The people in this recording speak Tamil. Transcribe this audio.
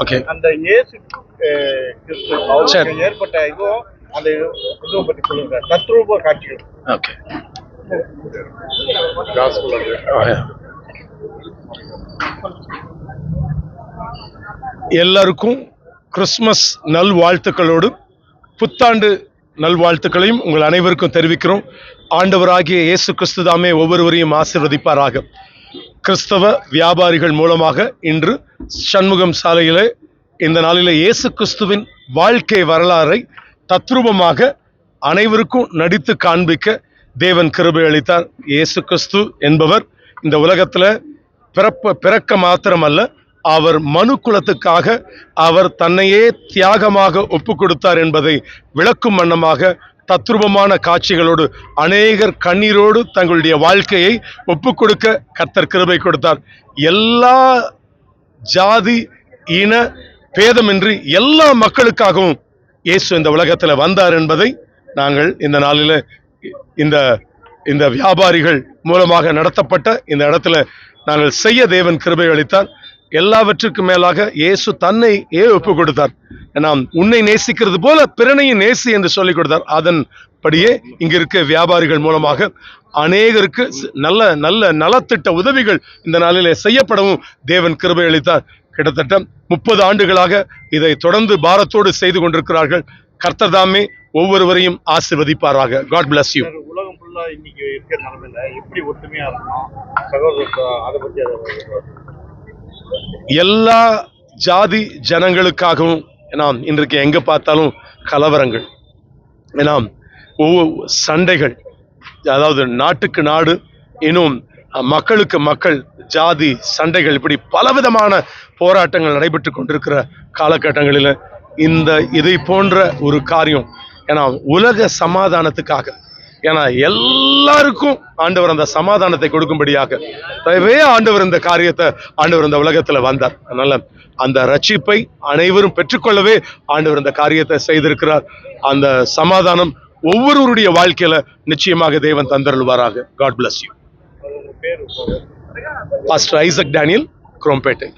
ஓகே. அந்த இயேசு கிறிஸ்து அவருக்கு ஏற்பட்ட இதுவும் அந்த இதுவை பற்றி சொல்லுங்க. தத்ரூப காட்சிகள். ஓகே. எல்லாருக்கும் கிறிஸ்துமஸ் நல்வாழ்த்துக்களோடு புத்தாண்டு நல்வாழ்த்துக்களையும் உங்கள் அனைவருக்கும் தெரிவிக்கிறோம். ஆண்டவராகிய இயேசு கிறிஸ்து தாமே ஒவ்வொருவரையும் ஆசீர்வதிப்பாராக. கிறிஸ்தவ வியாபாரிகள் மூலமாக இன்று சண்முகம் சாலையிலே இந்த நாளில் இயேசு கிறிஸ்துவின் வாழ்க்கை வரலாறை தத்ரூபமாக அனைவருக்கும் நடித்து காண்பிக்க தேவன் கிருபை அளித்தார். இயேசு கிறிஸ்து என்பவர் இந்த உலகத்தில் பிறக்க மாத்திரமல்ல, அவர் மனு குலத்துக்காக அவர் தன்னையே தியாகமாக ஒப்பு கொடுத்தார் என்பதை விளக்கும் வண்ணமாக தத்ரூபமான காட்சிகளோடு அநேகர் கண்ணீரோடு தங்களுடைய வாழ்க்கையை ஒப்பு கொடுக்க கர்த்தர் கிருபை கொடுத்தார். எல்லா ஜாதி இன பேதமின்றி எல்லா மக்களுக்காகவும் இயேசு இந்த உலகத்தில் வந்தார் என்பதை நாங்கள் இந்த நாளில் இந்த வியாபாரிகள் மூலமாக நடத்தப்பட்ட இந்த இடத்துல நாங்கள் செய்ய தேவன் கிருபை அளித்தார். எல்லாவற்றுக்கும் மேலாக இயேசு தன்னை ஒப்பு கொடுத்தார். நாம் உன்னை நேசிக்கிறது போல பிறனையும் நேசி என்று சொல்லிக் கொடுத்தார். அதன்படியே இங்க இருக்க வியாபாரிகள் மூலமாக அநேகருக்கு நல்ல நல்ல நலத்திட்ட உதவிகள் இந்த நாளிலே செய்யப்படவும் தேவன் கிருபை அளித்தார். கிட்டத்தட்ட 30 ஆண்டுகளாக இதை தொடர்ந்து பாரத்தோடு செய்து கொண்டிருக்கிறார்கள். கர்த்தர் தாமே ஒவ்வொருவரையும் ஆசீர்வதிப்பாராக. God bless you. உலகம் ஃபுல்லா இன்னைக்கு இருக்கிற நிலைமையில எப்படி ஒற்றுமையா இருக்கணும் சகோதரத்துவம், அதை பற்றி எல்லா ஜாதி ஜனங்களுக்காகவும் நாம் இன்றைக்கு எங்க பார்த்தாலும் கலவரங்கள், சண்டைகள், அதாவது நாட்டுக்கு நாடு, இன்னும் மக்களுக்கு மக்கள், ஜாதி சண்டைகள், இப்படி பலவிதமான போராட்டங்கள் நடைபெற்று கொண்டிருக்கிற காலகட்டங்களில் இதை போன்ற ஒரு காரியம், உலக சமாதானத்துக்காக, எல்லாருக்கும் ஆண்டவர் அந்த சமாதானத்தை கொடுக்கும்படியாக ஆண்டவர் இந்த காரியத்தை ஆண்டவர் இந்த உலகத்துல வந்தார். அதனால அந்த ரட்சிப்பை அனைவரும் பெற்றுக்கொள்ளவே ஆண்டவர் இந்த காரியத்தை செய்திருக்கிறார். அந்த சமாதானம் ஒவ்வொருவருடைய வாழ்க்கையில நிச்சயமாக தேவன் தந்தருள்வாராக. God bless you. Pastor Isaac Daniel, Chromepet.